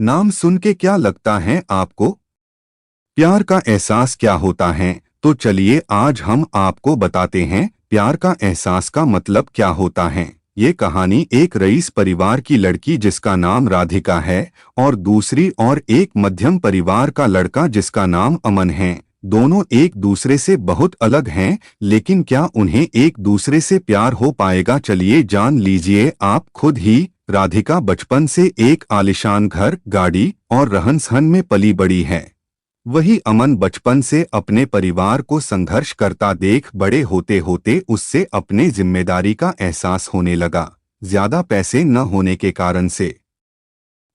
नाम सुन के क्या लगता है आपको? प्यार का एहसास क्या होता है? तो चलिए आज हम आपको बताते हैं प्यार का एहसास का मतलब क्या होता है। ये कहानी एक रईस परिवार की लड़की जिसका नाम राधिका है और दूसरी और एक मध्यम परिवार का लड़का जिसका नाम अमन है। दोनों एक दूसरे से बहुत अलग हैं, लेकिन क्या उन्हें एक दूसरे से प्यार हो पाएगा? चलिए जान लीजिए आप खुद ही। राधिका बचपन से एक आलीशान घर, गाड़ी और रहन-सहन में पली बड़ी है। वही अमन बचपन से अपने परिवार को संघर्ष करता देख बड़े होते होते उससे अपने जिम्मेदारी का एहसास होने लगा। ज्यादा पैसे न होने के कारण से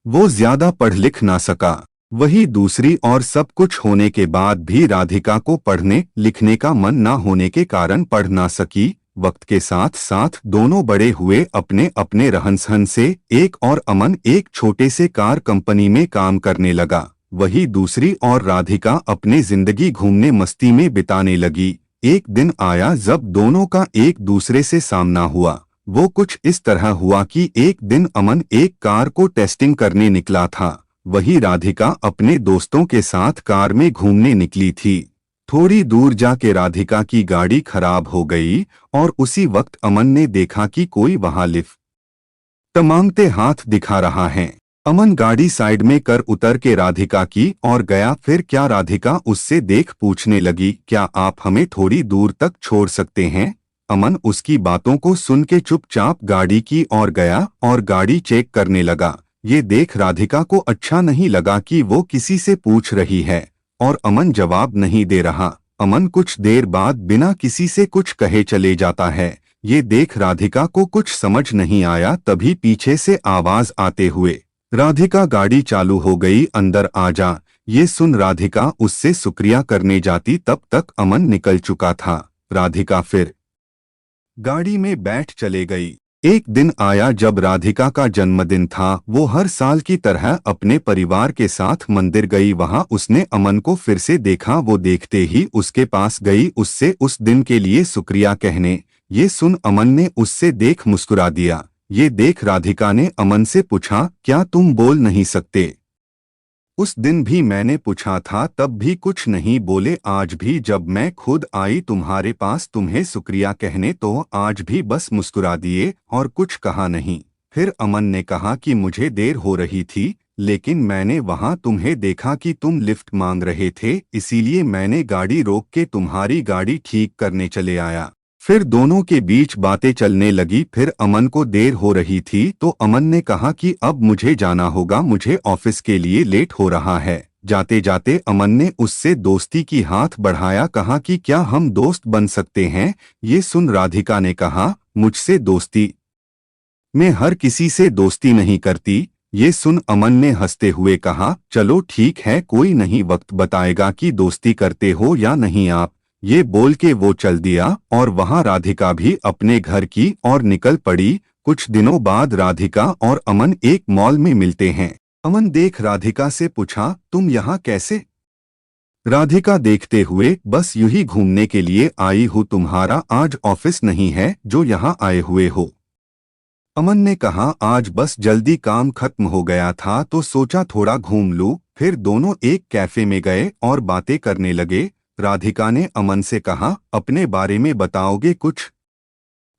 वो ज्यादा पढ़ लिख ना सका। वही दूसरी और सब कुछ होने के बाद भी राधिका को पढ़ने लिखने का मन ना होने के कारण पढ़ ना सकी। वक्त के साथ साथ दोनों बड़े हुए अपने अपने रहन-सहन से। एक और अमन एक छोटे से कार कंपनी में काम करने लगा। वही दूसरी और राधिका अपने जिंदगी घूमने मस्ती में बिताने लगी। एक दिन आया जब दोनों का एक दूसरे से सामना हुआ। वो कुछ इस तरह हुआ कि एक दिन अमन एक कार को टेस्टिंग करने निकला था। वही राधिका अपने दोस्तों के साथ कार में घूमने निकली थी। थोड़ी दूर जाके राधिका की गाड़ी खराब हो गई और उसी वक्त अमन ने देखा कि कोई वहां लिफ्ट मांगते हाथ दिखा रहा है। अमन गाड़ी साइड में कर उतर के राधिका की और गया। फिर क्या राधिका उससे देख पूछने लगी, क्या आप हमें थोड़ी दूर तक छोड़ सकते हैं? अमन उसकी बातों को सुन के चुपचाप गाड़ी की ओर गया और गाड़ी चेक करने लगा। ये देख राधिका को अच्छा नहीं लगा कि वो किसी से पूछ रही है और अमन जवाब नहीं दे रहा। अमन कुछ देर बाद बिना किसी से कुछ कहे चले जाता है। ये देख राधिका को कुछ समझ नहीं आया। तभी पीछे से आवाज आते हुए, राधिका गाड़ी चालू हो गई, अंदर आ जा। ये सुन राधिका उससे शुक्रिया करने जाती तब तक अमन निकल चुका था। राधिका फिर गाड़ी में बैठ चले गई। एक दिन आया जब राधिका का जन्मदिन था। वो हर साल की तरह अपने परिवार के साथ मंदिर गई। वहां उसने अमन को फिर से देखा। वो देखते ही उसके पास गई उससे उस दिन के लिए शुक्रिया कहने। ये सुन अमन ने उससे देख मुस्कुरा दिया। ये देख राधिका ने अमन से पूछा, क्या तुम बोल नहीं सकते? उस दिन भी मैंने पूछा था तब भी कुछ नहीं बोले। आज भी जब मैं खुद आई तुम्हारे पास तुम्हें शुक्रिया कहने तो आज भी बस मुस्कुरा दिए और कुछ कहा नहीं। फिर अमन ने कहा कि मुझे देर हो रही थी, लेकिन मैंने वहां तुम्हें देखा कि तुम लिफ्ट मांग रहे थे, इसीलिए मैंने गाड़ी रोक के तुम्हारी गाड़ी ठीक करने चले आया। फिर दोनों के बीच बातें चलने लगी। फिर अमन को देर हो रही थी तो अमन ने कहा कि अब मुझे जाना होगा, मुझे ऑफिस के लिए लेट हो रहा है। जाते जाते अमन ने उससे दोस्ती की हाथ बढ़ाया, कहा कि क्या हम दोस्त बन सकते हैं? ये सुन राधिका ने कहा, मुझसे दोस्ती? मैं हर किसी से दोस्ती नहीं करती। ये सुन अमन ने हंसते हुए कहा, चलो ठीक है, कोई नहीं, वक्त बताएगा कि दोस्ती करते हो या नहीं आप। ये बोल के वो चल दिया और वहां राधिका भी अपने घर की ओर निकल पड़ी। कुछ दिनों बाद राधिका और अमन एक मॉल में मिलते हैं। अमन देख राधिका से पूछा, तुम यहाँ कैसे? राधिका देखते हुए, बस यूं ही घूमने के लिए आई हूँ, तुम्हारा आज ऑफिस नहीं है जो यहाँ आए हुए हो? अमन ने कहा, आज बस जल्दी काम खत्म हो गया था तो सोचा थोड़ा घूम लूं। फिर दोनों एक कैफे में गए और बातें करने लगे। राधिका ने अमन से कहा, अपने बारे में बताओगे कुछ?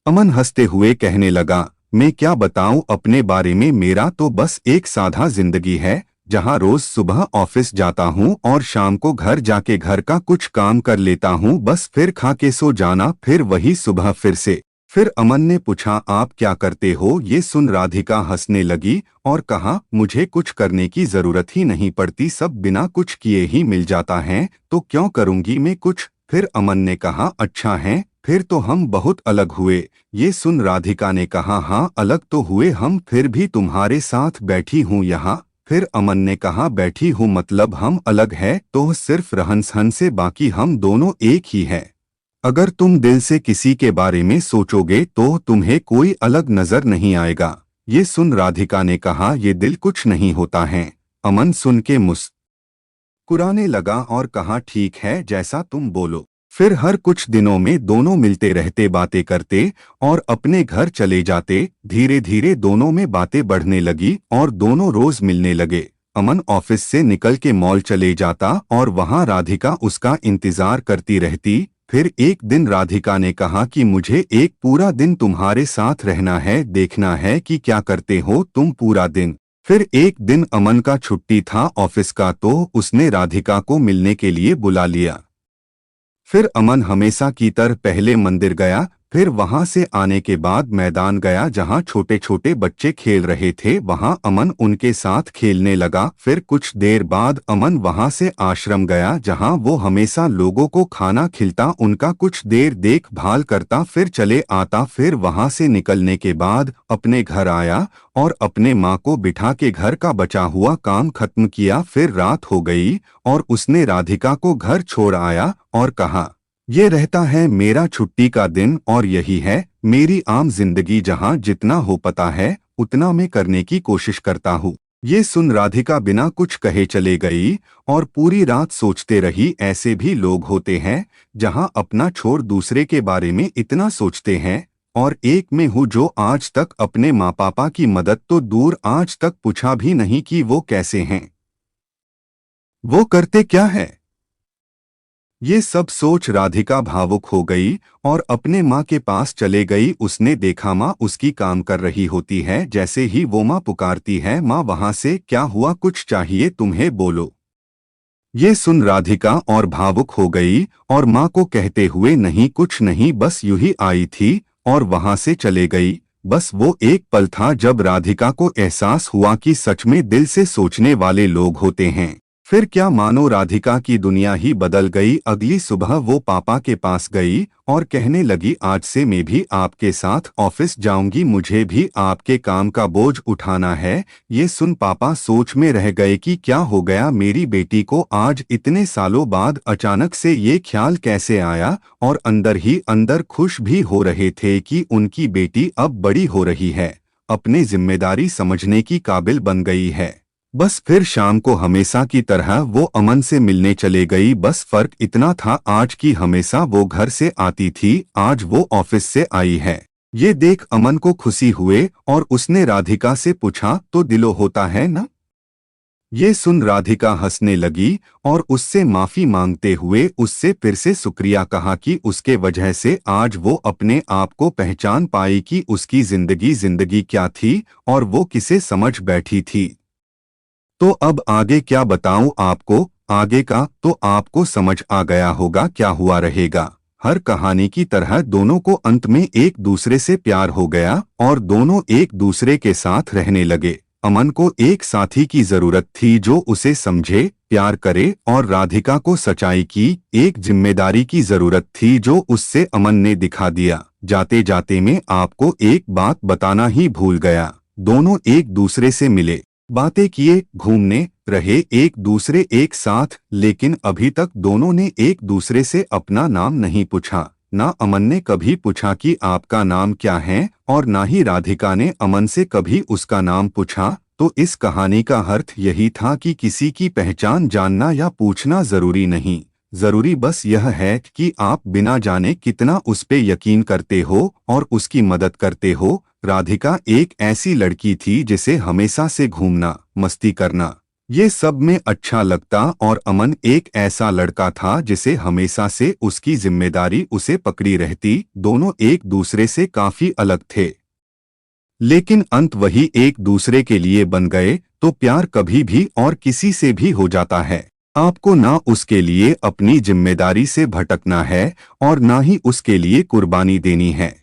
अमन हंसते हुए कहने लगा, मैं क्या बताऊं अपने बारे में, मेरा तो बस एक सादा जिंदगी है जहां रोज सुबह ऑफिस जाता हूं और शाम को घर जाके घर का कुछ काम कर लेता हूं, बस फिर खा के सो जाना, फिर वही सुबह फिर से। फिर अमन ने पूछा, आप क्या करते हो? ये सुन राधिका हंसने लगी और कहा, मुझे कुछ करने की जरूरत ही नहीं पड़ती, सब बिना कुछ किए ही मिल जाता है, तो क्यों करूंगी मैं कुछ? फिर अमन ने कहा, अच्छा है, फिर तो हम बहुत अलग हुए। ये सुन राधिका ने कहा, हाँ अलग तो हुए हम, फिर भी तुम्हारे साथ बैठी हूँ यहाँ। फिर अमन ने कहा, बैठी हूँ मतलब हम अलग है तो सिर्फ रहन-सहन से, बाकी हम दोनों एक ही है। अगर तुम दिल से किसी के बारे में सोचोगे तो तुम्हें कोई अलग नजर नहीं आएगा। ये सुन राधिका ने कहा, ये दिल कुछ नहीं होता है। अमन सुन के मुस्कुराने लगा और कहा, ठीक है, जैसा तुम बोलो। फिर हर कुछ दिनों में दोनों मिलते रहते, बातें करते और अपने घर चले जाते। धीरे धीरे दोनों में बातें बढ़ने लगी और दोनों रोज मिलने लगे। अमन ऑफिस से निकल के मॉल चले जाता और वहां राधिका उसका इंतजार करती रहती। फिर एक दिन राधिका ने कहा कि मुझे एक पूरा दिन तुम्हारे साथ रहना है, देखना है कि क्या करते हो तुम पूरा दिन। फिर एक दिन अमन का छुट्टी था ऑफिस का, तो उसने राधिका को मिलने के लिए बुला लिया। फिर अमन हमेशा की तरह पहले मंदिर गया, फिर वहां से आने के बाद मैदान गया जहां छोटे छोटे बच्चे खेल रहे थे। वहां अमन उनके साथ खेलने लगा। फिर कुछ देर बाद अमन वहां से आश्रम गया जहां वो हमेशा लोगों को खाना खिलता, उनका कुछ देर देखभाल करता, फिर चले आता। फिर वहां से निकलने के बाद अपने घर आया और अपने माँ को बिठा के घर का बचा हुआ काम खत्म किया। फिर रात हो गई और उसने राधिका को घर छोड़ आया और कहा, ये रहता है मेरा छुट्टी का दिन और यही है मेरी आम जिंदगी, जहां जितना हो पता है उतना मैं करने की कोशिश करता हूँ। ये सुन राधिका बिना कुछ कहे चले गई और पूरी रात सोचते रही। ऐसे भी लोग होते हैं जहां अपना छोड़ दूसरे के बारे में इतना सोचते हैं। और एक मैं हूँ जो आज तक अपने माँ पापा की मदद तो दूर, आज तक पूछा भी नहीं कि वो कैसे हैं, वो करते क्या है। ये सब सोच राधिका भावुक हो गई और अपने माँ के पास चले गई। उसने देखा माँ उसकी काम कर रही होती है। जैसे ही वो माँ पुकारती है, माँ वहां से, क्या हुआ, कुछ चाहिए तुम्हें, बोलो। ये सुन राधिका और भावुक हो गई और माँ को कहते हुए, नहीं कुछ नहीं, बस यूं ही आई थी, और वहां से चले गई। बस वो एक पल था जब राधिका को एहसास हुआ कि सच में दिल से सोचने वाले लोग होते हैं। फिर क्या मानो राधिका की दुनिया ही बदल गई। अगली सुबह वो पापा के पास गई और कहने लगी, आज से मैं भी आपके साथ ऑफिस जाऊंगी, मुझे भी आपके काम का बोझ उठाना है। ये सुन पापा सोच में रह गए कि क्या हो गया मेरी बेटी को, आज इतने सालों बाद अचानक से ये ख्याल कैसे आया। और अंदर ही अंदर खुश भी हो रहे थे कि उनकी बेटी अब बड़ी हो रही है, अपने जिम्मेदारी समझने की काबिल बन गई है। बस फिर शाम को हमेशा की तरह वो अमन से मिलने चले गई। बस फर्क इतना था, आज की हमेशा वो घर से आती थी, आज वो ऑफिस से आई है। ये देख अमन को खुशी हुए और उसने राधिका से पूछा, तो दिलो होता है ना। ये सुन राधिका हंसने लगी और उससे माफी मांगते हुए उससे फिर से शुक्रिया कहा कि उसके वजह से आज वो अपने आप को पहचान पाई कि उसकी जिंदगी क्या थी और वो किसे समझ बैठी थी। तो अब आगे क्या बताऊं आपको, आगे का तो आपको समझ आ गया होगा क्या हुआ रहेगा। हर कहानी की तरह दोनों को अंत में एक दूसरे से प्यार हो गया और दोनों एक दूसरे के साथ रहने लगे। अमन को एक साथी की जरूरत थी जो उसे समझे, प्यार करे, और राधिका को सच्चाई की एक जिम्मेदारी की जरूरत थी जो उससे अमन ने दिखा दिया। जाते जाते मैं आपको एक बात बताना ही भूल गया, दोनों एक दूसरे से मिले, बातें किए, घूमने रहे एक दूसरे एक साथ, लेकिन अभी तक दोनों ने एक दूसरे से अपना नाम नहीं पूछा। ना अमन ने कभी पूछा कि आपका नाम क्या है और ना ही राधिका ने अमन से कभी उसका नाम पूछा। तो इस कहानी का अर्थ यही था कि किसी की पहचान जानना या पूछना जरूरी नहीं, जरूरी बस यह है कि आप बिना जाने कितना उस पे यकीन करते हो और उसकी मदद करते हो। राधिका एक ऐसी लड़की थी जिसे हमेशा से घूमना, मस्ती करना, ये सब में अच्छा लगता, और अमन एक ऐसा लड़का था जिसे हमेशा से उसकी जिम्मेदारी उसे पकड़ी रहती। दोनों एक दूसरे से काफी अलग थे, लेकिन अंत वही एक दूसरे के लिए बन गए। तो प्यार कभी भी और किसी से भी हो जाता है, आपको ना उसके लिए अपनी जिम्मेदारी से भटकना है और ना ही उसके लिए कुर्बानी देनी है।